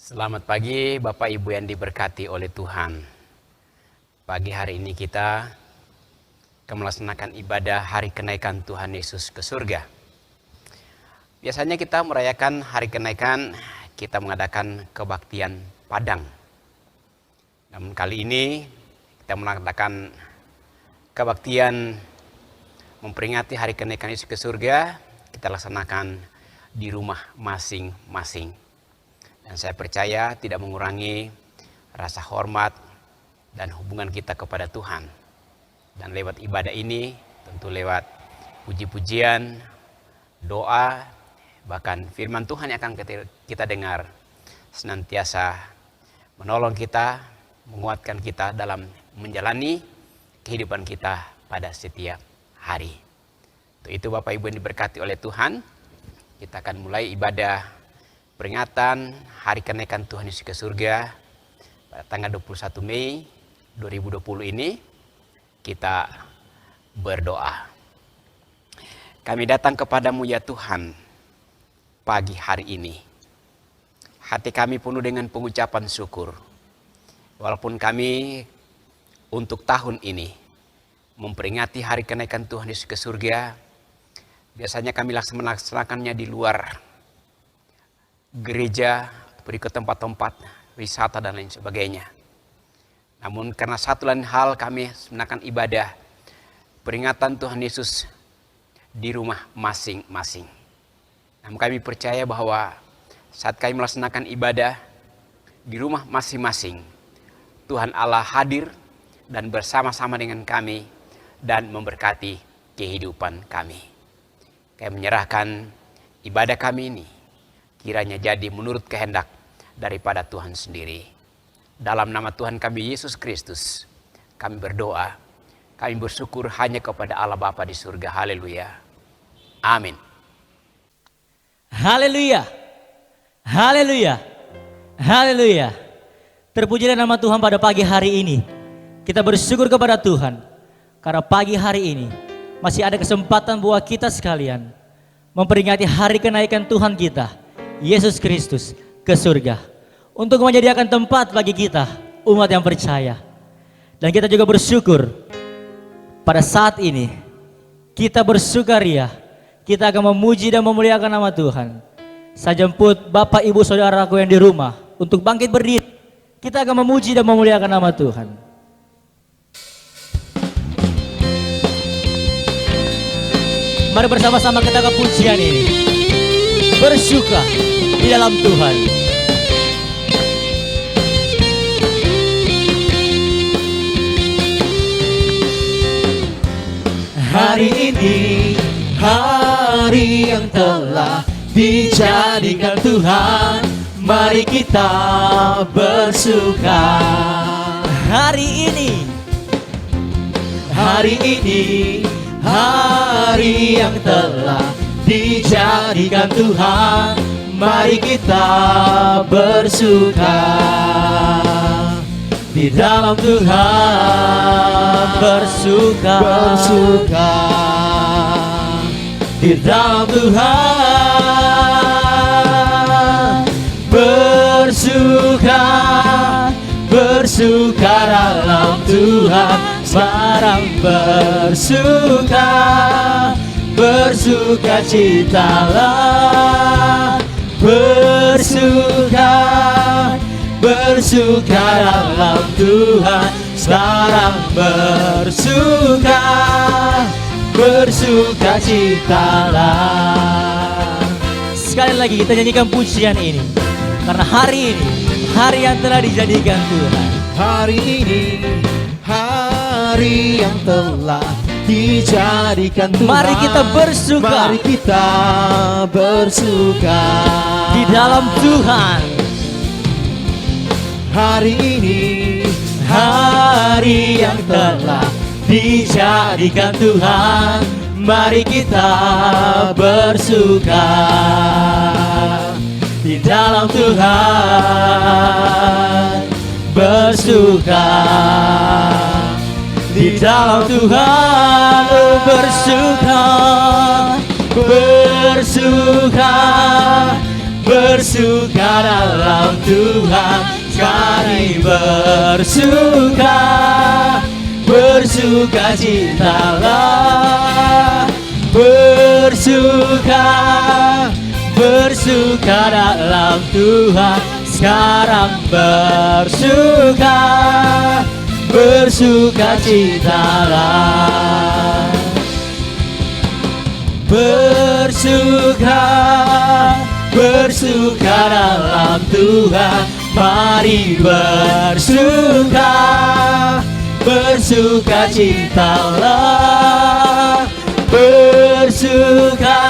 Selamat pagi Bapak Ibu yang diberkati oleh Tuhan. Pagi hari ini kita akan melaksanakan ibadah hari kenaikan Tuhan Yesus ke surga. Biasanya kita merayakan hari kenaikan, kita mengadakan kebaktian Padang. Namun kali ini kita mengadakan kebaktian memperingati hari kenaikan Yesus ke surga, kita laksanakan di rumah masing-masing. Dan saya percaya tidak mengurangi rasa hormat dan hubungan kita kepada Tuhan. Dan lewat ibadah ini, tentu lewat puji-pujian, doa, bahkan firman Tuhan yang akan kita dengar, senantiasa menolong kita, menguatkan kita dalam menjalani kehidupan kita pada setiap hari. Untuk itu Bapak Ibu yang diberkati oleh Tuhan, kita akan mulai ibadah peringatan hari kenaikan Tuhan Yesus ke surga pada tanggal 21 Mei 2020 ini. Kita berdoa. Kami datang kepadamu ya Tuhan pagi hari ini. Hati kami penuh dengan pengucapan syukur. Walaupun kami untuk tahun ini memperingati hari kenaikan Tuhan Yesus ke surga, biasanya kami melaksanakannya di luar gereja, pergi ke tempat-tempat wisata dan lain sebagainya. Namun karena satu lain hal kami melaksanakan ibadah peringatan Tuhan Yesus di rumah masing-masing. Namun kami percaya bahwa saat kami melaksanakan ibadah di rumah masing-masing, Tuhan Allah hadir dan bersama-sama dengan kami dan memberkati kehidupan kami. Kami menyerahkan ibadah kami ini kiranya jadi menurut kehendak daripada Tuhan sendiri. Dalam nama Tuhan kami Yesus Kristus, kami berdoa, kami bersyukur hanya kepada Allah Bapa di surga. Haleluya. Amin. Haleluya. Haleluya. Haleluya. Terpujilah nama Tuhan pada pagi hari ini. Kita bersyukur kepada Tuhan karena pagi hari ini masih ada kesempatan buat kita sekalian memperingati hari kenaikan Tuhan kita Yesus Kristus ke surga, untuk menyediakan tempat bagi kita umat yang percaya. Dan kita juga bersyukur pada saat ini kita bersukaria, kita akan memuji dan memuliakan nama Tuhan. Saya jemput Bapak Ibu Saudaraku yang di rumah untuk bangkit berdiri. Kita akan memuji dan memuliakan nama Tuhan. Mari bersama-sama kita ke pujian ini, bersyukur di dalam Tuhan. Hari ini hari yang telah dijadikan Tuhan, mari kita bersuka. Hari ini hari yang telah dijadikan Tuhan, mari kita bersuka. Di dalam Tuhan bersuka. Di dalam Tuhan bersuka dalam Tuhan. Sekarang bersuka citalah, bersuka dalam Tuhan. Sekarang bersuka citalah. Sekali lagi kita nyanyikan pujian ini, karena hari ini hari yang telah dijadikan Tuhan. Hari ini hari yang telah dijadikan Tuhan. Mari kita bersuka. Mari kita bersuka Di dalam Tuhan. Hari ini hari yang telah dijadikan Tuhan. Mari kita bersuka di dalam Tuhan. Bersuka di dalam Tuhan. Bersuka bersuka dalam Tuhan. Mari bersuka, bersuka citalah, bersuka, bersuka dalam Tuhan. Sekarang bersuka, bersuka citalah, bersuka, bersuka dalam Tuhan. Mari bersuka, bersuka citalah, bersuka,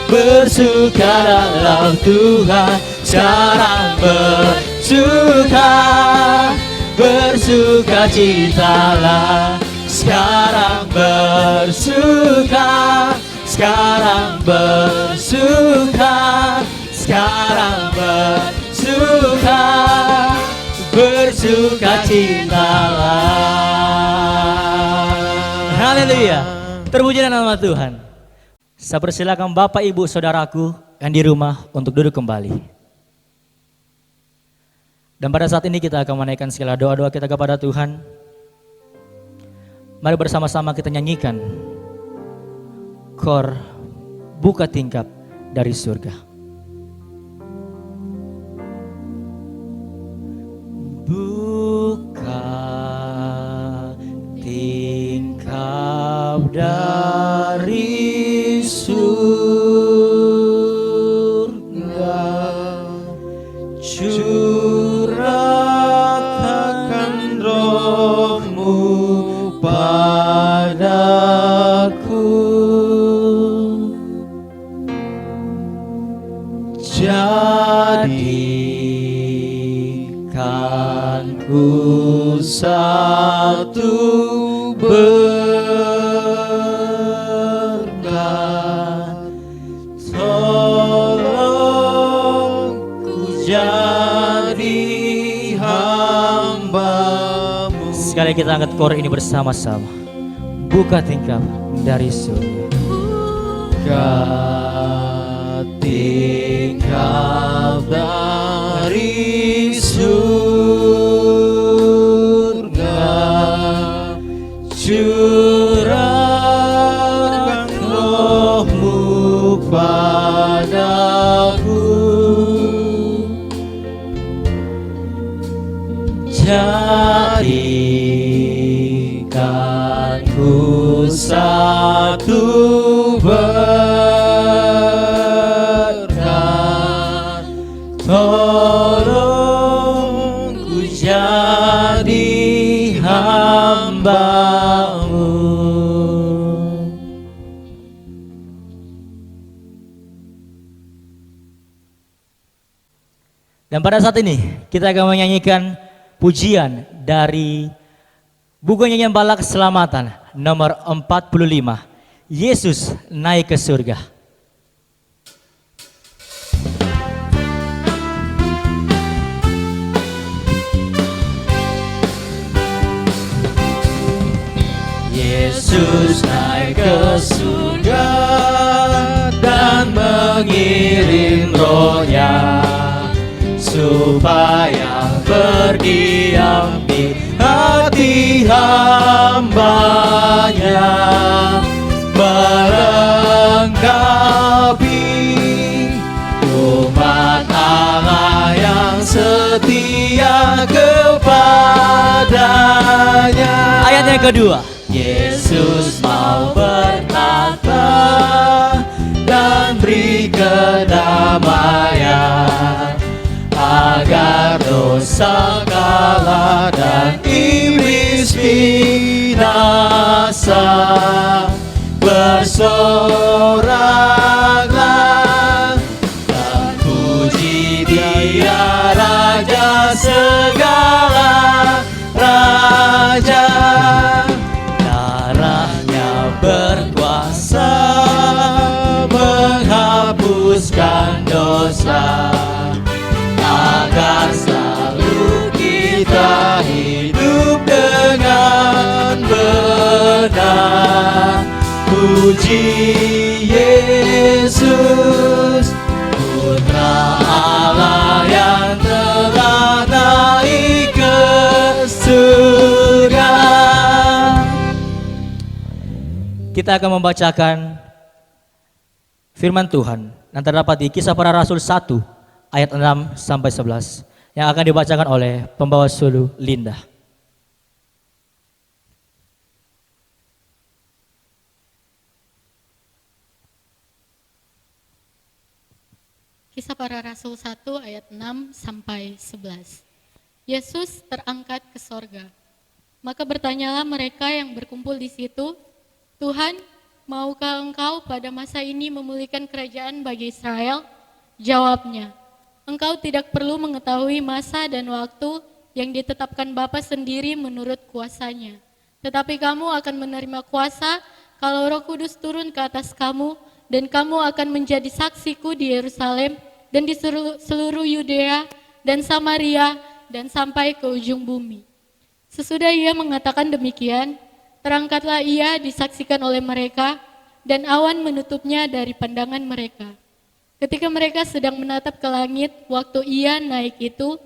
bersuka dalam Tuhan. Sekarang bersuka, bersuka citalah. Sekarang bersuka, sekarang bersuka, sekarang bersuka, bersuka citalah. Haleluya. Terpujilah nama Tuhan. Saya persilakan Bapak Ibu Saudaraku yang di rumah untuk duduk kembali. Dan pada saat ini kita akan menaikkan segala doa-doa kita kepada Tuhan. Mari bersama-sama kita nyanyikan Kor Buka Tingkap dari Surga. Buka tingkap dari surga, curahkan roh-Mu padaku, jadikanku satu berkat, tolong ku jadi hamba-Mu. Sekali kita angkat kor ini bersama-sama. Buka tingkap dari surga. Buka tingkap dari surga, curahkan roh-Mu padaku, jadikanku satu berkat, tolong ku jadi hamba-Mu. Dan pada saat ini kita akan menyanyikan pujian dari buku nyanyian Bala Keselamatan nomor 45, Yesus naik ke surga. Yesus naik ke surga dan mengirim Roh-Nya supaya berdiam di hati hamba-Nya, melengkapi umat Allah yang setia kepadanya. Ayat yang kedua, Yesus mau bertata dan beri kedamaian, agar dosa kalah dan iblis binasa. Bersoraklah dan puji Dia, Raja segala raja. Darahnya berkuasa menghapuskan dosa, agar selalu kita hidup dengan benar. Puji Yesus, Putra Kita akan membacakan firman Tuhan yang terdapat di Kisah Para Rasul 1 ayat 6 sampai 11 yang akan dibacakan oleh pembawa sulu Linda. Kisah Para Rasul 1 ayat 6 sampai 11. Yesus terangkat ke sorga. Maka bertanyalah mereka yang berkumpul di situ, Tuhan, maukah engkau pada masa ini memulihkan kerajaan bagi Israel? Jawabnya, engkau tidak perlu mengetahui masa dan waktu yang ditetapkan Bapa sendiri menurut kuasanya. Tetapi kamu akan menerima kuasa kalau Roh Kudus turun ke atas kamu, dan kamu akan menjadi saksiku di Yerusalem dan di seluruh Yudea dan Samaria dan sampai ke ujung bumi. Sesudah ia mengatakan demikian, terangkatlah ia disaksikan oleh mereka, dan awan menutupnya dari pandangan mereka. Ketika mereka sedang menatap ke langit, waktu ia naik itu,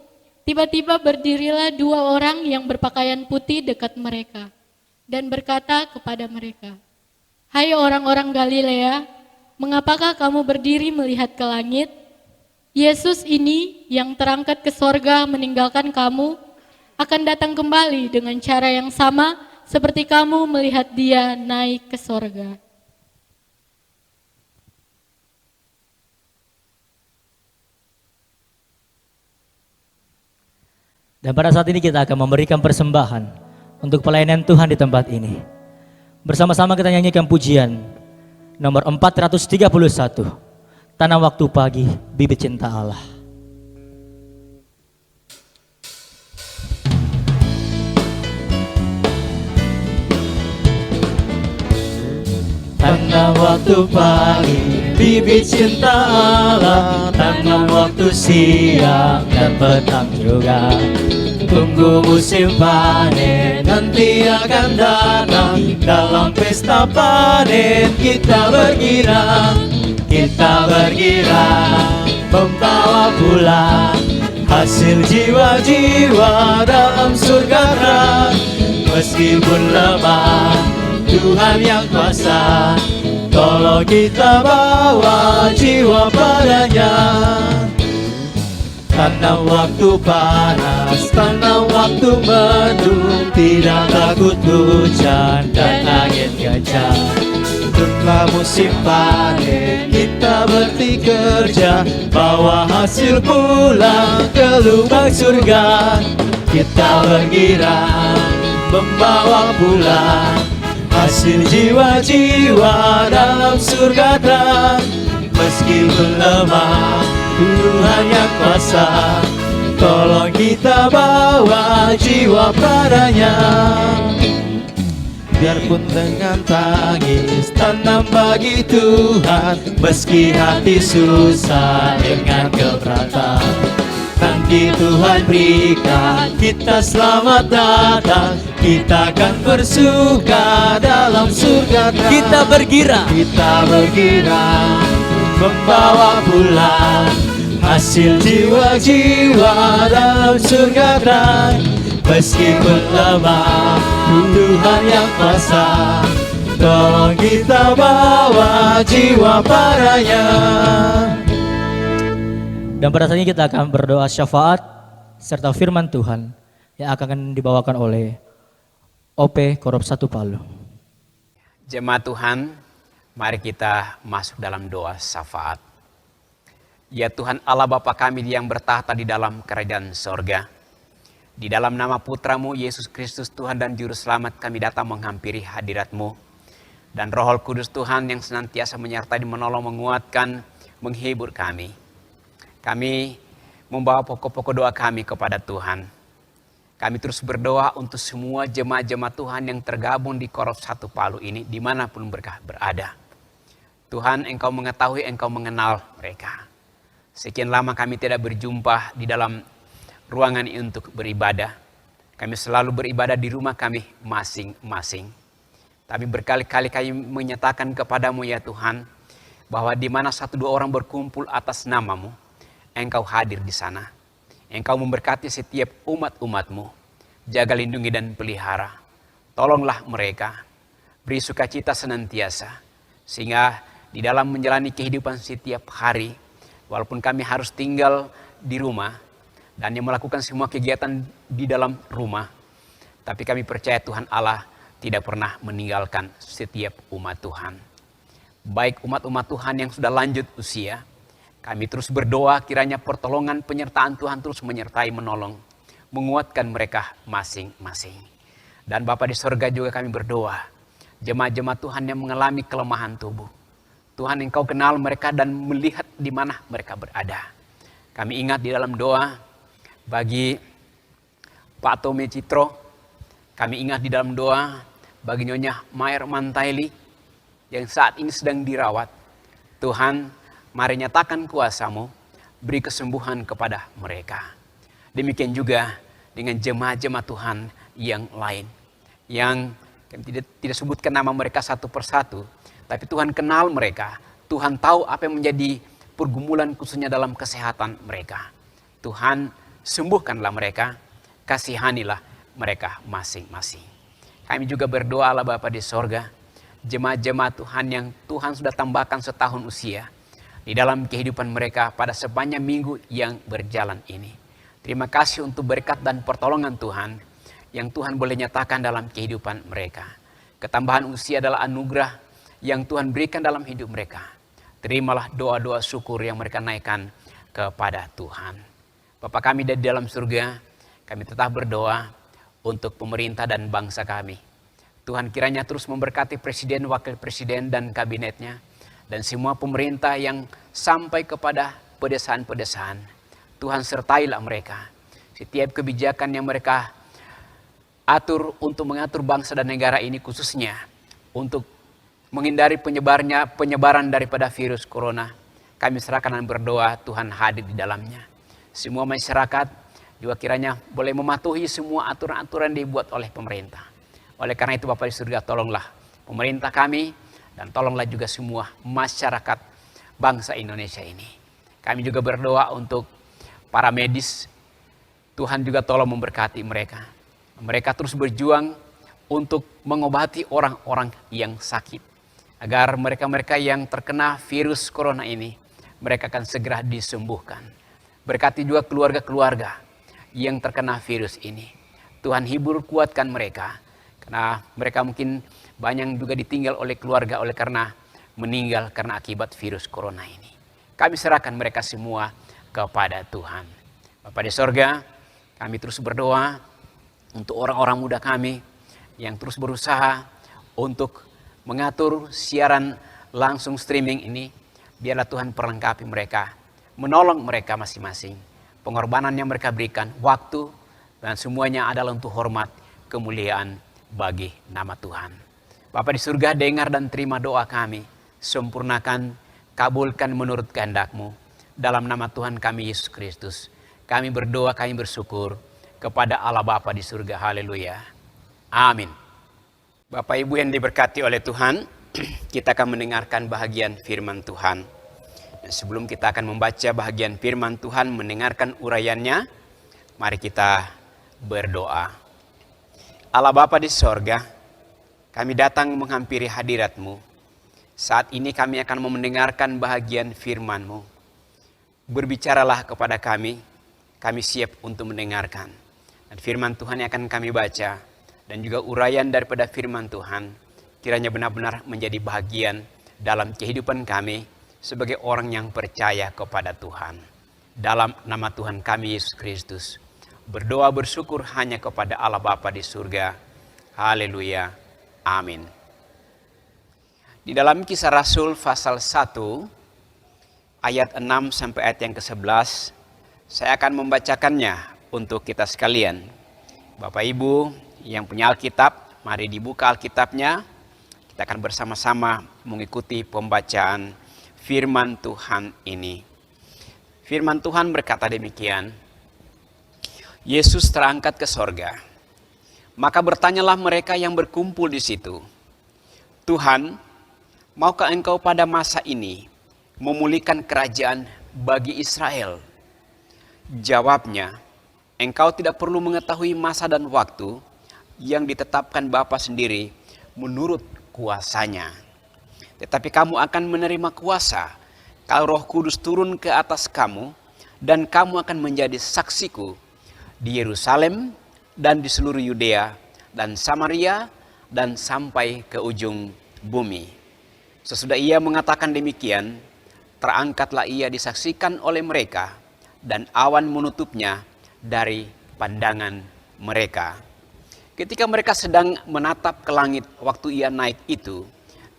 tiba-tiba berdirilah dua orang yang berpakaian putih dekat mereka, dan berkata kepada mereka, "Hai orang-orang Galilea, mengapakah kamu berdiri melihat ke langit? Yesus ini yang terangkat ke sorga meninggalkan kamu, akan datang kembali dengan cara yang sama seperti kamu melihat dia naik ke sorga." Dan pada saat ini kita akan memberikan persembahan untuk pelayanan Tuhan di tempat ini. Bersama-sama kita nyanyikan pujian nomor 431, Tanam Waktu Pagi, Bibit Cinta Allah. Tanam waktu pagi, bibit cinta Allah. Tanam waktu siang dan petang juga. Tunggu musim panen, nanti akan datang. Dalam pesta panen kita bergirang, membawa pulang hasil jiwa-jiwa dalam surga terang. Meskipun lemah, Tuhan yang kuasa, tolong kita bawa jiwa padanya. Tanam waktu panas, tanam waktu mendung, tidak takut hujan dan angin kencang. Setelah musim panen, kita berhenti kerja, bawa hasil pulang ke lubang surga. Kita bergirang, membawa pulang hasil jiwa-jiwa dalam surga terang. Meskipun lemah, Tuhan yang kuasa, tolong kita bawa jiwa padanya. Biarpun dengan tangis, tanam bagi Tuhan, meski hati susah dengan keberatan. Nanti Tuhan berikan kita selamat datang, kita akan bersuka dalam surga. Kita bergirang, membawa pulang hasil jiwa-jiwa dalam surga terang. Meskipun lemah, Tuhan yang kuasa, tolong kita bawa jiwa padanya. Dan pada saat ini kita akan berdoa syafaat serta firman Tuhan yang akan dibawakan oleh OP Korop 1 Palu. Jemaat Tuhan, mari kita masuk dalam doa syafaat. Ya Tuhan Allah Bapa kami yang bertahta di dalam kerajaan sorga, di dalam nama Putramu Yesus Kristus Tuhan dan Juru Selamat kami datang menghampiri hadirat-Mu. Dan Roh Kudus Tuhan yang senantiasa menyertai, menolong, menguatkan, menghibur kami. Kami membawa pokok-pokok doa kami kepada Tuhan. Kami terus berdoa untuk semua jemaat-jemaat Tuhan yang tergabung di Korop 1 Palu ini, dimanapun mereka berada. Tuhan, Engkau mengetahui, Engkau mengenal mereka. Sekian lama kami tidak berjumpa di dalam ruangan ini untuk beribadah. Kami selalu beribadah di rumah kami masing-masing. Tapi berkali-kali kami menyatakan kepadamu ya Tuhan, bahwa di mana 1-2 orang berkumpul atas nama-Mu, Engkau hadir di sana. Engkau memberkati setiap umat-umat-Mu. Jaga, lindungi dan pelihara. Tolonglah mereka. beri sukacita senantiasa. Sehingga di dalam menjalani kehidupan setiap hari, walaupun kami harus tinggal di rumah dan yang melakukan semua kegiatan di dalam rumah, tapi kami percaya Tuhan Allah tidak pernah meninggalkan setiap umat Tuhan. Baik umat-umat Tuhan yang sudah lanjut usia, kami terus berdoa kiranya pertolongan penyertaan Tuhan terus menyertai, menolong, menguatkan mereka masing-masing. Dan Bapa di sorga juga kami berdoa, jemaat-jemaat Tuhan yang mengalami kelemahan tubuh, Tuhan Engkau kenal mereka dan melihat di mana mereka berada. Kami ingat di dalam doa bagi Pak Tommy Citro, kami ingat di dalam doa bagi Nyonya Mayer Mantaili yang saat ini sedang dirawat. Tuhan, mari nyatakan kuasa-Mu, beri kesembuhan kepada mereka. Demikian juga dengan jemaat-jemaat Tuhan yang lain, yang kami tidak sebutkan nama mereka satu persatu, tapi Tuhan kenal mereka. Tuhan tahu apa yang menjadi pergumulan khususnya dalam kesehatan mereka. Tuhan, sembuhkanlah mereka, kasihanilah mereka masing-masing. Kami juga berdoa Allah Bapa di sorga, jemaat-jemaat Tuhan yang Tuhan sudah tambahkan setahun usia di dalam kehidupan mereka pada sepanjang minggu yang berjalan ini. Terima kasih untuk berkat dan pertolongan Tuhan yang Tuhan boleh nyatakan dalam kehidupan mereka. Ketambahan usia adalah anugerah yang Tuhan berikan dalam hidup mereka. Terimalah doa-doa syukur yang mereka naikkan kepada Tuhan. Bapa kami dari dalam surga, kami tetap berdoa untuk pemerintah dan bangsa kami. Tuhan kiranya terus memberkati presiden, wakil presiden dan kabinetnya, dan semua pemerintah yang sampai kepada pedesaan-pedesaan. Tuhan sertailah mereka. Setiap kebijakan yang mereka atur untuk mengatur bangsa dan negara ini, khususnya untuk menghindari penyebaran daripada virus corona, kami serahkan dan berdoa Tuhan hadir di dalamnya. Semua masyarakat juga kiranya boleh mematuhi semua aturan-aturan dibuat oleh pemerintah. Oleh karena itu Bapa di surga, tolonglah pemerintah kami dan tolonglah juga semua masyarakat bangsa Indonesia ini. Kami juga berdoa untuk para medis, Tuhan juga tolong memberkati mereka. Mereka terus berjuang untuk mengobati orang-orang yang sakit, agar mereka-mereka yang terkena virus corona ini, mereka akan segera disembuhkan. Berkati juga keluarga-keluarga yang terkena virus ini. Tuhan hibur, kuatkan mereka, karena mereka mungkin banyak juga ditinggal oleh keluarga oleh karena meninggal karena akibat virus corona ini. Kami serahkan mereka semua kepada Tuhan. Bapa di sorga, kami terus berdoa untuk orang-orang muda kami yang terus berusaha untuk mengatur siaran langsung streaming ini. Biarlah Tuhan perlengkapi mereka, menolong mereka masing-masing. Pengorbanan yang mereka berikan, waktu, dan semuanya adalah untuk hormat, kemuliaan bagi nama Tuhan. Bapa di surga, dengar dan terima doa kami. Sempurnakan, kabulkan menurut kehendak-Mu. Dalam nama Tuhan kami Yesus Kristus, kami berdoa, kami bersyukur kepada Allah Bapa di surga. Haleluya. Amin. Bapak Ibu yang diberkati oleh Tuhan, kita akan mendengarkan bahagian firman Tuhan. Dan sebelum kita akan membaca bahagian firman Tuhan, mendengarkan uraiannya, mari kita berdoa. Allah Bapa di sorga, kami datang menghampiri hadirat-Mu. Saat ini kami akan mendengarkan bahagian firman-Mu. Berbicaralah kepada kami siap untuk mendengarkan. Dan firman Tuhan yang akan kami baca dan juga uraian daripada firman Tuhan kiranya benar-benar menjadi bahagian dalam kehidupan kami sebagai orang yang percaya kepada Tuhan. Dalam nama Tuhan kami Yesus Kristus, berdoa bersyukur hanya kepada Allah Bapa di surga. Haleluya. Amin. Di dalam Kisah Rasul pasal 1 ayat 6 sampai ayat yang ke-11, saya akan membacakannya untuk kita sekalian. Bapak Ibu yang punya Alkitab, mari dibuka Alkitabnya. Kita akan bersama-sama mengikuti pembacaan firman Tuhan ini. Firman Tuhan berkata demikian. Yesus terangkat ke sorga. Maka bertanyalah mereka yang berkumpul di situ, Tuhan, maukah Engkau pada masa ini memulihkan kerajaan bagi Israel? Jawabnya, Engkau tidak perlu mengetahui masa dan waktu yang ditetapkan Bapa sendiri menurut kuasanya. Tetapi kamu akan menerima kuasa kalau Roh Kudus turun ke atas kamu, dan kamu akan menjadi saksiku di Yerusalem dan di seluruh Yudea dan Samaria dan sampai ke ujung bumi. Sesudah ia mengatakan demikian, terangkatlah ia disaksikan oleh mereka, dan awan menutupnya dari pandangan mereka. Ketika mereka sedang menatap ke langit waktu ia naik itu,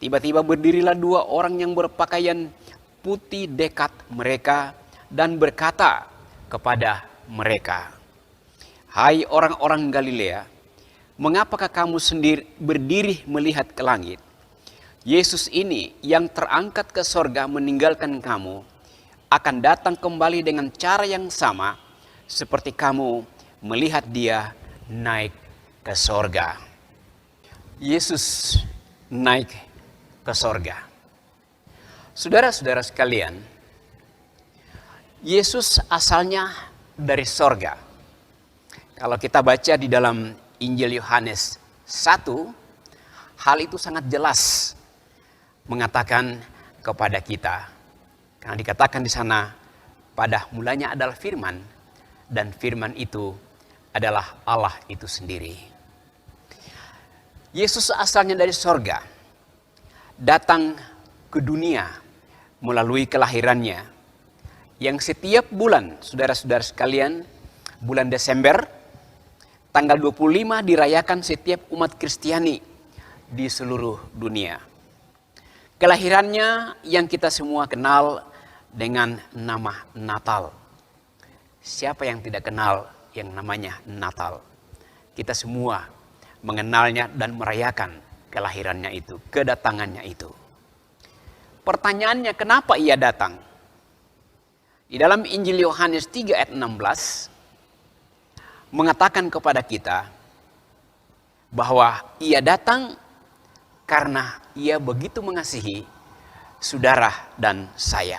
tiba-tiba berdirilah dua orang yang berpakaian putih dekat mereka dan berkata kepada mereka, "Hai orang-orang Galilea, mengapakah kamu sendiri berdiri melihat ke langit? Yesus ini yang terangkat ke sorga meninggalkan kamu, akan datang kembali dengan cara yang sama seperti kamu melihat dia naik ke sorga." Yesus naik ke sorga. Saudara-saudara sekalian, Yesus asalnya dari sorga. Kalau kita baca di dalam Injil Yohanes 1, hal itu sangat jelas mengatakan kepada kita. Karena dikatakan di sana, pada mulanya adalah firman, dan firman itu adalah Allah itu sendiri. Yesus asalnya dari sorga, datang ke dunia melalui kelahirannya, yang setiap bulan, saudara-saudara sekalian, bulan Desember, tanggal 25 dirayakan setiap umat Kristiani di seluruh dunia. Kelahirannya yang kita semua kenal dengan nama Natal. Siapa yang tidak kenal yang namanya Natal? Kita semua mengenalnya dan merayakan kelahirannya itu, kedatangannya itu. Pertanyaannya, kenapa ia datang? Di dalam Injil Yohanes 3 ayat 16 mengatakan kepada kita bahwa ia datang karena ia begitu mengasihi saudara dan saya.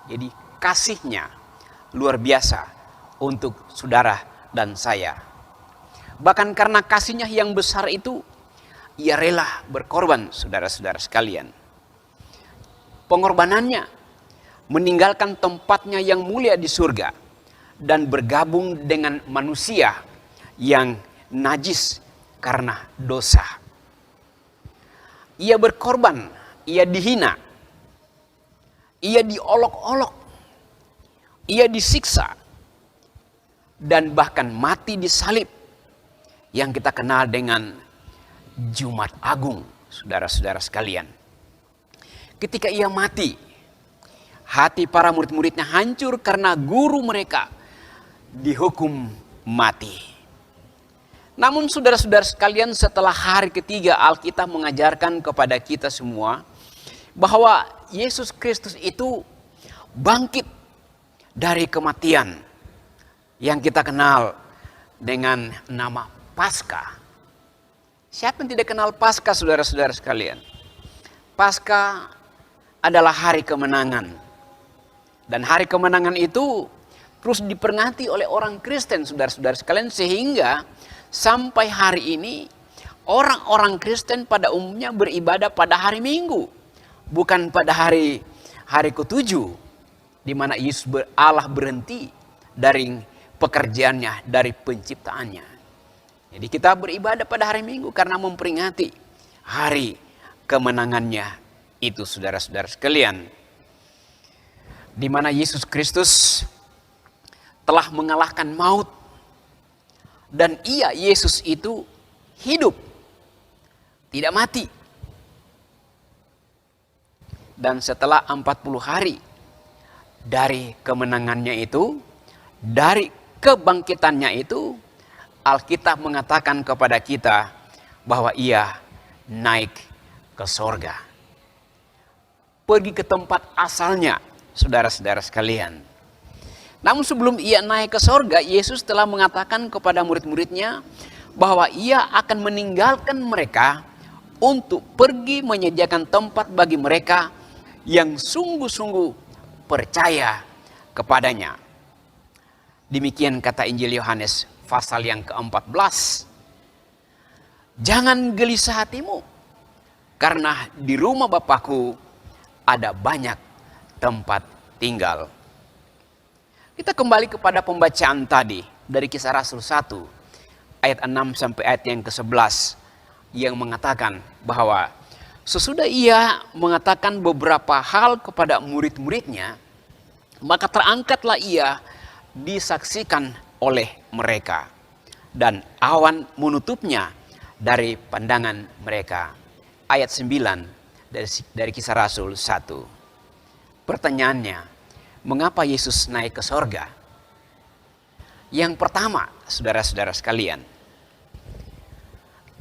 Jadi kasihnya luar biasa untuk saudara dan saya. Bahkan karena kasihnya yang besar itu, ia rela berkorban, saudara-saudara sekalian. Pengorbanannya meninggalkan tempatnya yang mulia di surga dan bergabung dengan manusia yang najis karena dosa. Ia berkorban, ia dihina, ia diolok-olok, ia disiksa, dan bahkan mati di salib yang kita kenal dengan Jumat Agung, saudara-saudara sekalian. Ketika ia mati, hati para murid-muridnya hancur karena guru mereka dihukum mati. Namun saudara-saudara sekalian, setelah hari ketiga Alkitab mengajarkan kepada kita semua bahwa Yesus Kristus itu bangkit dari kematian yang kita kenal dengan nama Paskah. Siapa yang tidak kenal Paskah, saudara-saudara sekalian? Paskah adalah hari kemenangan. Dan hari kemenangan itu terus diperingati oleh orang Kristen, saudara-saudara sekalian, sehingga sampai hari ini orang-orang Kristen pada umumnya beribadah pada hari Minggu, bukan pada hari ke-7, di mana Yesus Allah berhenti dari pekerjaannya, dari penciptaannya. Jadi kita beribadah pada hari Minggu karena memperingati hari kemenangannya itu, saudara-saudara sekalian, di mana Yesus Kristus telah mengalahkan maut, dan Yesus itu hidup, tidak mati. Dan setelah 40 hari dari kemenangannya itu, dari kebangkitannya itu, Alkitab mengatakan kepada kita bahwa ia naik ke sorga. Pergi ke tempat asalnya, saudara-saudara sekalian. Namun sebelum ia naik ke sorga, Yesus telah mengatakan kepada murid-muridnya bahwa ia akan meninggalkan mereka untuk pergi menyediakan tempat bagi mereka yang sungguh-sungguh percaya kepadanya. Demikian kata Injil Yohanes pasal yang ke-14. Jangan gelisah hatimu. karena di rumah Bapakku ada banyak tempat tinggal. Kita kembali kepada pembacaan tadi dari Kisah Rasul 1 ayat 6 sampai ayat yang ke-11 yang mengatakan bahwa sesudah ia mengatakan beberapa hal kepada murid-muridnya, maka terangkatlah ia disaksikan oleh mereka, dan awan menutupnya dari pandangan mereka. Ayat 9 dari Kisah Rasul 1. Pertanyaannya, mengapa Yesus naik ke sorga? Yang pertama, saudara-saudara sekalian,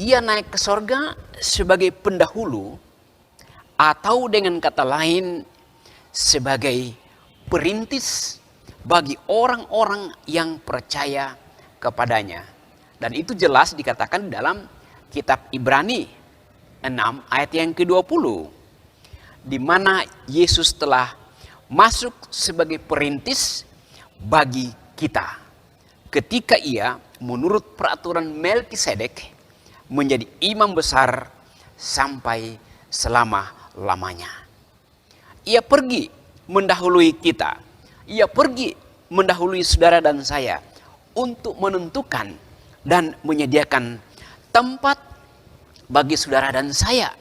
ia naik ke sorga sebagai pendahulu, atau dengan kata lain sebagai perintis bagi orang-orang yang percaya kepadanya. Dan itu jelas dikatakan dalam kitab Ibrani 6 ayat yang ke-20, di mana Yesus telah masuk sebagai perintis bagi kita ketika ia menurut peraturan Melkisedek menjadi imam besar sampai selama-lamanya. Ia pergi mendahului kita. Ia pergi mendahului saudara dan saya untuk menentukan dan menyediakan tempat bagi saudara dan saya.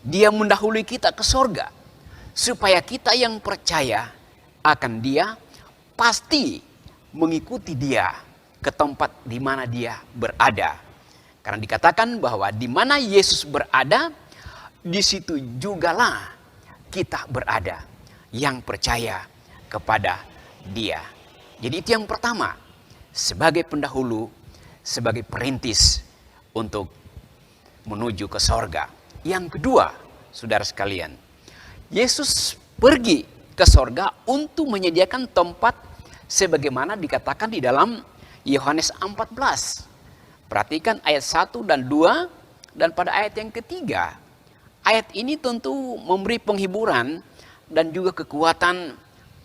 Dia mendahului kita ke sorga supaya kita yang percaya akan dia pasti mengikuti dia ke tempat di mana dia berada. Karena dikatakan bahwa di mana Yesus berada, di situ jugalah kita berada yang percaya kepada dia. Jadi itu yang pertama, sebagai pendahulu, sebagai perintis untuk menuju ke sorga. Yang kedua, saudara sekalian, Yesus pergi ke sorga untuk menyediakan tempat sebagaimana dikatakan di dalam Yohanes 14. Perhatikan ayat 1 dan 2 dan pada ayat yang ketiga. Ayat ini tentu memberi penghiburan dan juga kekuatan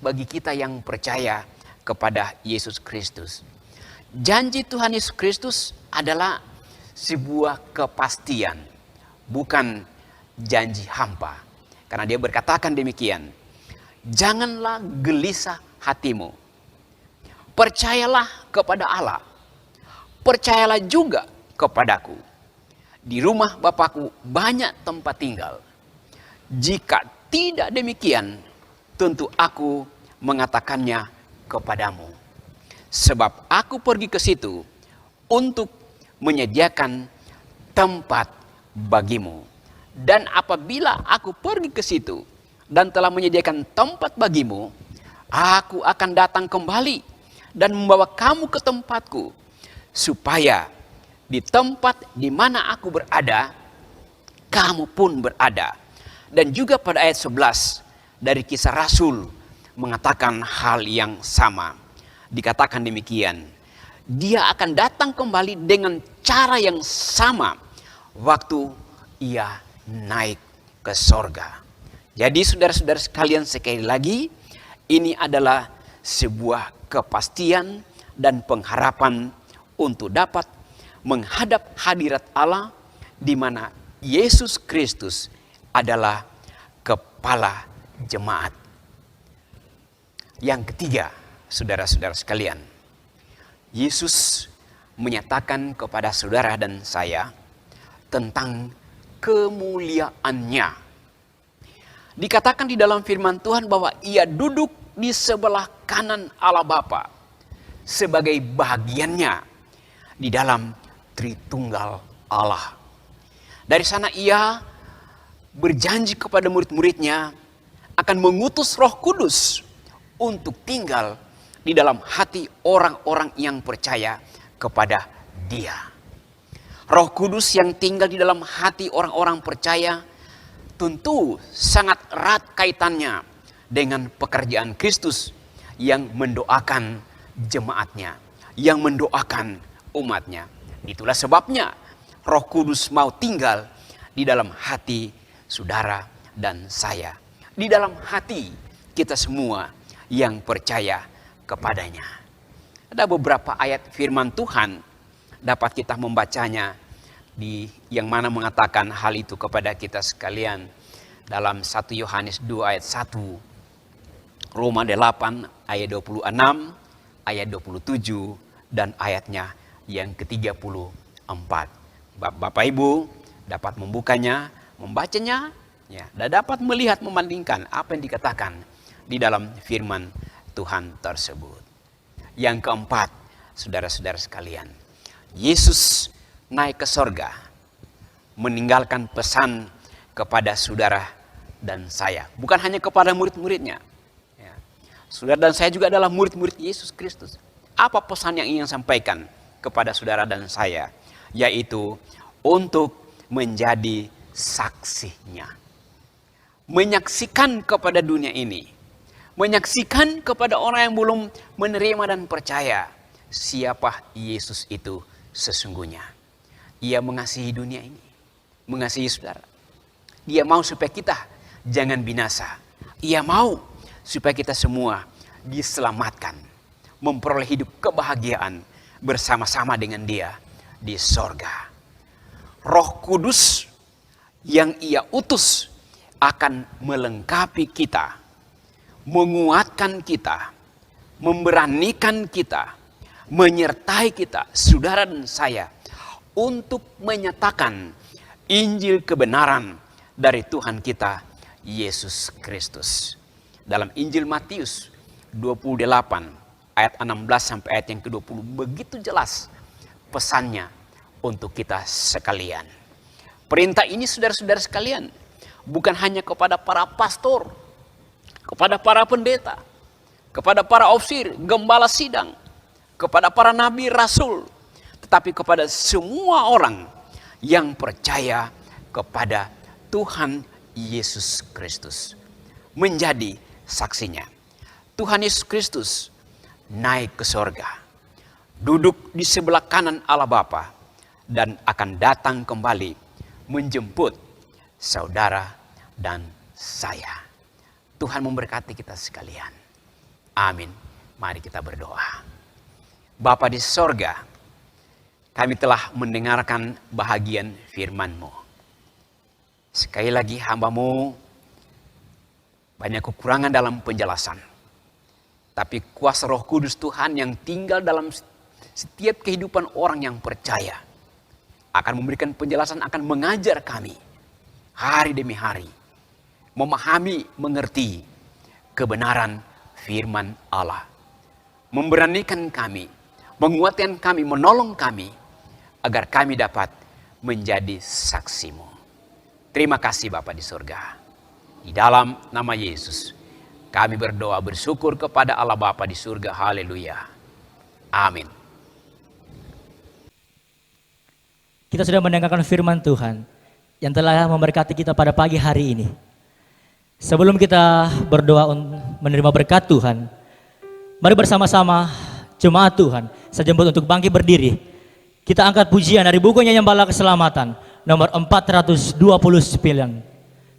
bagi kita yang percaya kepada Yesus Kristus. Janji Tuhan Yesus Kristus adalah sebuah kepastian, bukan janji hampa. Karena dia berkatakan demikian, janganlah gelisah hatimu. Percayalah kepada Allah. Percayalah juga kepadaku. Di rumah Bapakku banyak tempat tinggal. Jika tidak demikian, tentu aku mengatakannya kepadamu. Sebab aku pergi ke situ untuk menyediakan tempat bagimu. Dan apabila aku pergi ke situ dan telah menyediakan tempat bagimu, aku akan datang kembali dan membawa kamu ke tempatku, supaya di tempat di mana aku berada, kamu pun berada. Dan juga pada ayat 11 dari Kisah Rasul mengatakan hal yang sama. Dikatakan demikian, dia akan datang kembali dengan cara yang sama waktu ia naik ke sorga. Jadi saudara-saudara sekalian, sekali lagi, ini adalah sebuah kepastian dan pengharapan untuk dapat menghadap hadirat Allah, di mana Yesus Kristus adalah kepala jemaat. Yang ketiga, saudara-saudara sekalian, Yesus menyatakan kepada saudara dan saya tentang kemuliaannya. Dikatakan di dalam firman Tuhan bahwa ia duduk di sebelah kanan Allah Bapa sebagai bagiannya di dalam Tritunggal Allah. Dari sana ia berjanji kepada murid-muridnya akan mengutus Roh Kudus untuk tinggal di dalam hati orang-orang yang percaya kepada Dia. Roh Kudus yang tinggal di dalam hati orang-orang percaya tentu sangat erat kaitannya dengan pekerjaan Kristus yang mendoakan jemaatnya, yang mendoakan umatnya. Itulah sebabnya Roh Kudus mau tinggal di dalam hati saudara dan saya, di dalam hati kita semua yang percaya kepadanya. Ada beberapa ayat firman Tuhan dapat kita membacanya yang mana mengatakan hal itu kepada kita sekalian dalam 1 Yohanes 2 ayat 1, Roma 8 ayat 26, ayat 27, dan ayatnya yang ke-34. Bapak Ibu dapat membukanya, membacanya, ya, dan dapat melihat, membandingkan apa yang dikatakan di dalam firman Tuhan tersebut. Yang keempat, saudara-saudara sekalian, Yesus naik ke sorga, meninggalkan pesan kepada saudara dan saya. Bukan hanya kepada murid-muridnya. Ya. Saudara dan saya juga adalah murid-murid Yesus Kristus. Apa pesan yang ingin sampaikan kepada saudara dan saya? Yaitu untuk menjadi saksinya. Menyaksikan kepada dunia ini. Menyaksikan kepada orang yang belum menerima dan percaya siapa Yesus itu sesungguhnya. Ia mengasihi dunia ini, mengasihi saudara. Dia mau supaya kita jangan binasa. Ia mau supaya kita semua diselamatkan, memperoleh hidup kebahagiaan bersama-sama dengan Dia di sorga. Roh Kudus yang Ia utus akan melengkapi kita, menguatkan kita, memberanikan kita, menyertai kita, saudara dan saya, untuk menyatakan Injil kebenaran dari Tuhan kita Yesus Kristus. Dalam Injil Matius 28 ayat 16 sampai ayat yang ke-20 begitu jelas pesannya untuk kita sekalian. Perintah ini saudara-saudara sekalian bukan hanya kepada para pastor, kepada para pendeta, kepada para ofsir, gembala sidang, kepada para nabi, rasul, tetapi kepada semua orang yang percaya kepada Tuhan Yesus Kristus. Menjadi saksinya. Tuhan Yesus Kristus naik ke sorga, duduk di sebelah kanan Allah Bapa, dan akan datang kembali menjemput saudara dan saya. Tuhan memberkati kita sekalian. Amin. Mari kita berdoa. Bapa di sorga, kami telah mendengarkan bahagian firman-Mu. Sekali lagi hamba-Mu banyak kekurangan dalam penjelasan. Tapi kuasa Roh Kudus Tuhan yang tinggal dalam setiap kehidupan orang yang percaya akan memberikan penjelasan, akan mengajar kami hari demi hari. Memahami, mengerti kebenaran firman Allah. Memberanikan kami, menguatkan kami, menolong kami agar kami dapat menjadi saksi-Mu. Terima kasih Bapa di surga. Di dalam nama Yesus kami berdoa bersyukur kepada Allah Bapa di surga. Haleluya. Amin. Kita sudah mendengarkan firman Tuhan yang telah memberkati kita pada pagi hari ini. Sebelum kita berdoa menerima berkat Tuhan, mari bersama-sama jemaat Tuhan saya jemput untuk bangkit berdiri. Kita angkat pujian dari buku Nyanyian Bala Keselamatan nomor 429.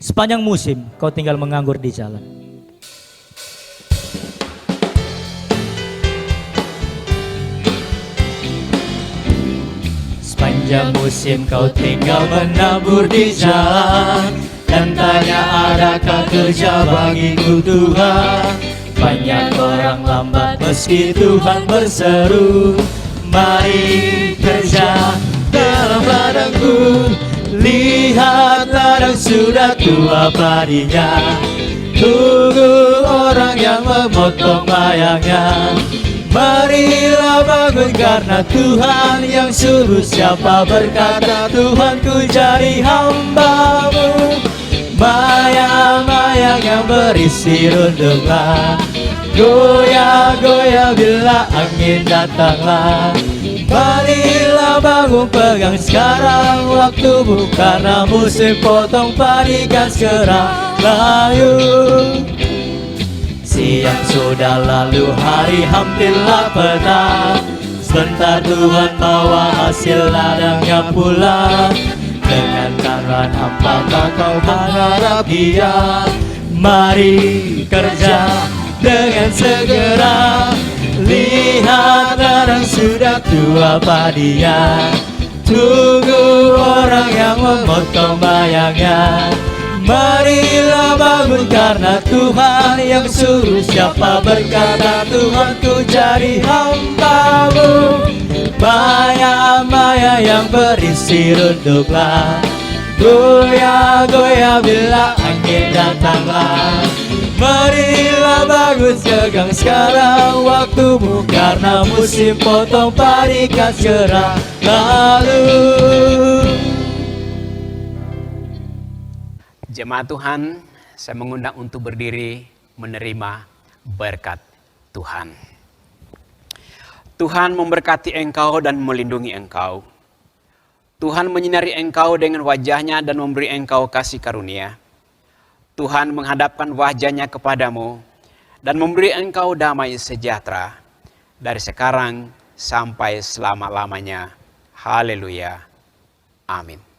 Sepanjang musim kau tinggal menganggur di jalan. Sepanjang musim kau tinggal menabur di jalan, dan tanya adakah kerja bagiku Tuhan. Banyak orang lambat meski Tuhan berseru, mari kerja dalam ladangku. Lihat ladang sudah tua padinya, tunggu orang yang memotong bayangnya. Marilah bangun karena Tuhan yang suruh. Siapa berkata Tuhan ku jadi hamba-Mu? Bayang-bayang yang berisi rundunglah, goyah-goyah bila angin datanglah. Marilah bangun pegang sekarang waktumu, karena musim potong padi kan segera layu. Siang sudah lalu, hari hampirlah petang. Sebentar Tuhan bawa hasil ladangnya pulang. Dengan taruhan apakah kau mengharap Dia? Mari kerja dengan segera. Lihat ladang sudah tua padinya, Tunggu orang yang memotong bayangnya. Marilah bangun karena Tuhan yang suruh. Siapa berkata Tuhan ku jadi hambamu. Maya-maya yang berisi runduklah. Goyah-goyah bila angin datanglah. Marilah bangun segang sekarang waktumu. Karena musim potong padi kan segera lalu. Jemaat Tuhan, saya mengundang untuk berdiri menerima berkat Tuhan. Tuhan memberkati engkau dan melindungi engkau. Tuhan menyinari engkau dengan wajahnya dan memberi engkau kasih karunia. Tuhan menghadapkan wajahnya kepadamu dan memberi engkau damai sejahtera dari sekarang sampai selama-lamanya. Haleluya. Amin.